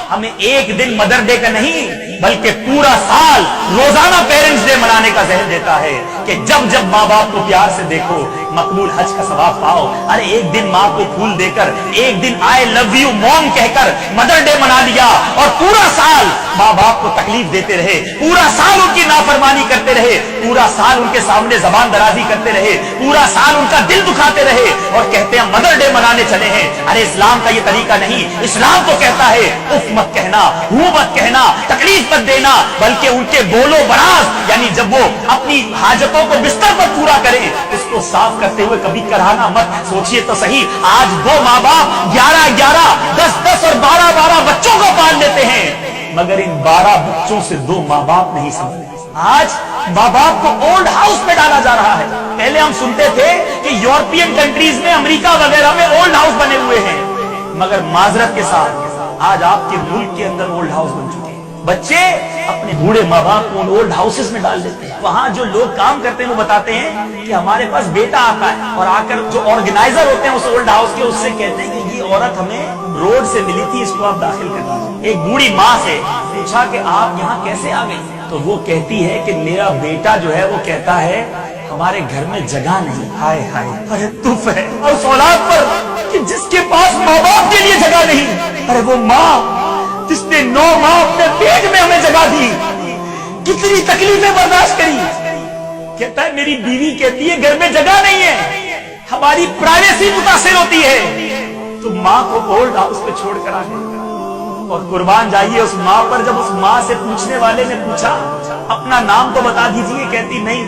हमें एक दिन मदर डे का नहीं बल्कि पूरा साल रोजाना पेरेंट्स डे मनाने का जहन देता है कि जब जब माँ बाप को प्यार से देखो मकबूल हज का सवाब पाओ। अरे एक दिन माँ को फूल देकर, एक दिन आई लव यू मॉम कहकर मदर डे मना लिया और पूरा साल माँ बाप को तकलीफ देते रहे, पूरा साल उनकी नाफरमानी करते रहे, पूरा साल उनके सामने जबान दराजी करते रहे, पूरा साल उनका दिल दुखाते रहे और कहते हैं मदर डे मनाने चले हैं। अरे इस्लाम का ये तरीका नहीं। इस्लाम तो कहता है उफ मत कहना, हूं मत कहना, तकलीफ मत देना, बल्कि उनके बोलो बराज यानी जब वो अपनी हाजतों को बिस्तर पर पूरा करे उसको साफ करते हुए कभी कराना मत। सोचिए तो सही, आज दो माँ बाप 11-11, 10-10 और 12-12 बच्चों को पाल लेते हैं मगर इन 12 बच्चों से दो माँ बाप नहीं समझते। आज माँ बाप को ओल्ड हाउस में डाला जा रहा है। पहले हम सुनते थे कि यूरोपियन कंट्रीज में, अमेरिका वगैरह में ओल्ड हाउस बने हुए हैं, मगर माजरत के साथ आज आपके मुल्क के अंदर ओल्ड हाउस बन चुके हैं। बच्चे अपने बूढ़े माँ बाप को ओल्ड हाउसेस में डाल देते हैं। वहाँ जो लोग काम करते हैं वो बताते हैं कि हमारे पास बेटा आता है और आकर जो ऑर्गेनाइजर होते हैं उस ओल्ड हाउस के, उससे कहते हैं कि ये औरत हमें रोड से मिली थी, इसको आप दाखिल कर दीजिए। एक बूढ़ी माँ से पूछा कि आप यहाँ कैसे आ गई, तो वो कहती है कि मेरा बेटा जो है वो कहता है हमारे घर में जगह नहीं। हाय हाय, अरे तुफ है उस औलाद पर कि जिसके पास माँ बाप के लिए जगह नहीं। अरे वो माँ जिसने 9 माह अपने पेट में हमें जगह दी, कितनी तकलीफें बर्दाश्त करी। कहता है मेरी बीवी कहती है घर में जगह नहीं है, हमारी प्राइवेसी मुतासिर होती है। तो माँ को ओल्ड हाउस पे छोड़कर आ गए और कुर्बान जाइए उस माँ पर। जब उस माँ से पूछने वाले ने पूछा अपना नाम तो बता दीजिए, कहती नहीं,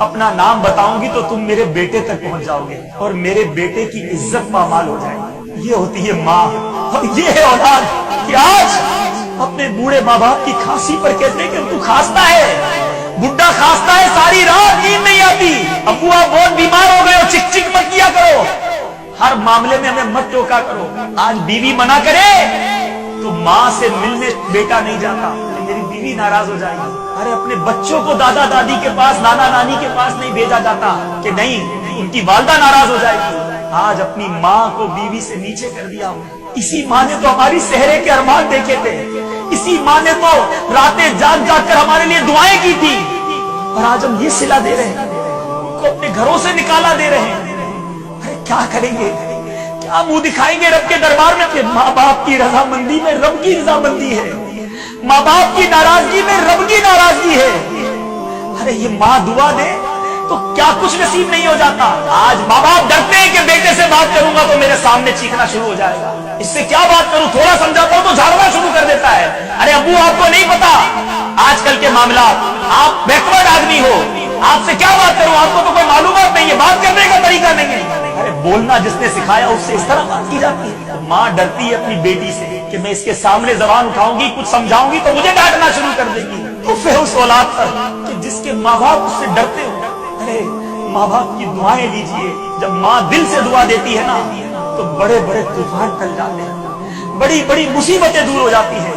अपना नाम बताऊंगी तो तुम मेरे बेटे तक पहुंच जाओगे और मेरे बेटे की इज्जत पामाल हो जाएगी। ये होती है माँ और ये है औलाद कि आज अपने बूढ़े माँ बाप की खांसी पर कहते हैं कि तू खांसता है, बुढ़ा खांसता है, सारी रात नींद नहीं आती, अबू आप बहुत बीमार हो गए हो, चिक चिक मत किया करो, हर मामले में हमें मत टोका करो। आज बीवी मना करे तो माँ से मिलने बेटा नहीं जाता, मेरी बीवी नाराज हो जाएगी। अरे अपने बच्चों को दादा दादी के पास, नाना नानी के पास नहीं भेजा जाता कि नहीं उनकी वालदा नाराज हो जाएगी। आज अपनी माँ को बीवी से नीचे कर दिया। इसी माँ ने तो हमारी सेहरे के अरमान देखे थे, इसी माँ ने तो रातें जाग जाग कर हमारे लिए दुआएं की थी और आज हम ये सिला दे रहे हैं, को अपने घरों से निकाला दे रहे हैं। अरे क्या करेंगे, क्या मुंह दिखाएंगे रब के दरबार में। माँ बाप की रजामंदी में रब की रजामंदी है, माँ बाप की नाराजगी में रब की नाराजगी है। अरे ये माँ दुआ दे तो क्या कुछ नसीब नहीं हो जाता। आज माँ बाप डरते हैं कि बेटे से बात करूंगा तो मेरे सामने चीखना शुरू हो जाएगा, इससे क्या बात करूं, थोड़ा समझाता हूं तो झाड़ना शुरू कर देता है। अरे अब्बू आपको नहीं पता आजकल के मामला, आप बैकवर्ड आदमी हो, आपसे क्या बात करूं, आपको तो कोई मालूमात नहीं है, बात करने का तरीका नहीं है। अरे बोलना जिसने सिखाया उससे इस तरह बात की जाती है। तो माँ डरती है अपनी बेटी से कि मैं इसके सामने जबान उठाऊंगी, कुछ समझाऊंगी तो मुझे डांटना शुरू कर देगी। तो फिर उस औलाद पर कि जिसके माँ बाप उससे डरते हो। अरे माँ बाप की दुआएं लीजिए, जब माँ दिल से दुआ देती है ना तो बड़े बड़े तूफान टल जाते हैं, बड़ी बड़ी मुसीबतें दूर हो जाती हैं।